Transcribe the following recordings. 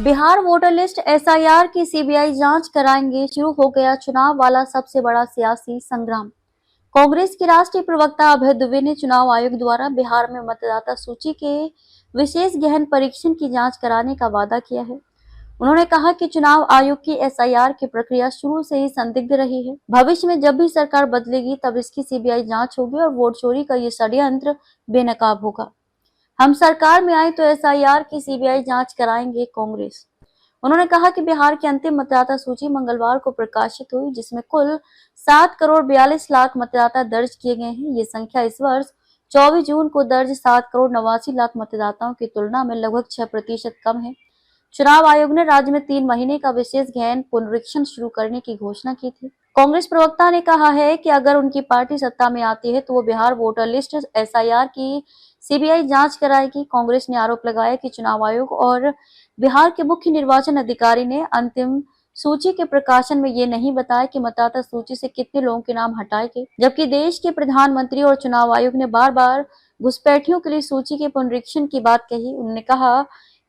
Bihar voter list SIR की CBI जांच कराएंगे, शुरू हो गया चुनाव वाला सबसे बड़ा सियासी संग्राम। कांग्रेस के राष्ट्रीय प्रवक्ता अभय दुबे ने चुनाव आयोग द्वारा बिहार में मतदाता सूची के विशेष गहन परीक्षण की जांच कराने का वादा किया है। उन्होंने कहा कि चुनाव आयोग की एसआईआर की प्रक्रिया शुरू से ही संदिग्ध रही है। भविष्य में जब भी सरकार बदलेगी तब इसकी सीबीआई जांच होगी और वोट चोरी का ये षड्यंत्र बेनकाब होगा। हम सरकार में आए तो एसआईआर की सीबीआई जांच कराएंगे कांग्रेस। उन्होंने कहा कि बिहार की अंतिम मतदाता सूची मंगलवार को प्रकाशित हुई, जिसमें कुल 7 करोड़ 42 लाख मतदाता दर्ज किए गए हैं। ये संख्या इस वर्ष 24 जून को दर्ज 7 करोड़ 89 लाख मतदाताओं की तुलना में लगभग 6% कम है। चुनाव आयोग ने राज्य में 3 महीने का विशेष गहन पुनरीक्षण शुरू करने की घोषणा की थी। कांग्रेस प्रवक्ता ने कहा है कि अगर उनकी पार्टी सत्ता में आती है तो वो बिहार वोटर लिस्ट एसआईआर की सीबीआई जांच कराएगी। कांग्रेस ने आरोप लगाया कि चुनाव आयोग और बिहार के मुख्य निर्वाचन अधिकारी ने अंतिम सूची के प्रकाशन में ये नहीं बताया कि मतदाता सूची से कितने लोगों के नाम हटाए गए, जबकि देश के प्रधानमंत्री और चुनाव आयोग ने बार बार घुसपैठियों के लिए सूची के पुनरीक्षण की बात कही। उन्होंने कहा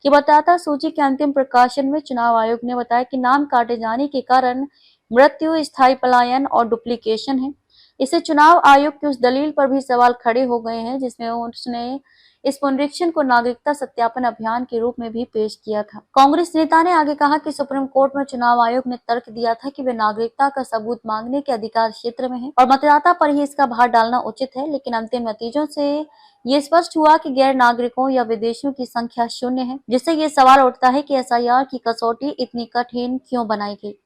कि मतदाता सूची के अंतिम प्रकाशन में चुनाव आयोग ने बताया कि नाम काटे जाने के कारण मृत्यु, स्थायी पलायन और डुप्लीकेशन है। इससे चुनाव आयोग की उस दलील पर भी सवाल खड़े हो गए हैं जिसमें उसने इस पुनरीक्षण को नागरिकता सत्यापन अभियान के रूप में भी पेश किया था। कांग्रेस नेता ने आगे कहा कि सुप्रीम कोर्ट में चुनाव आयोग ने तर्क दिया था कि वे नागरिकता का सबूत मांगने के अधिकार क्षेत्र में है और मतदाता पर ही इसका भार डालना उचित है, लेकिन अंतिम नतीजों से ये स्पष्ट हुआ कि गैर नागरिकों या विदेशियों की संख्या 0 है, जिससे ये सवाल उठता है कि एसआईआर की कसौटी इतनी कठिन क्यों बनाई गई।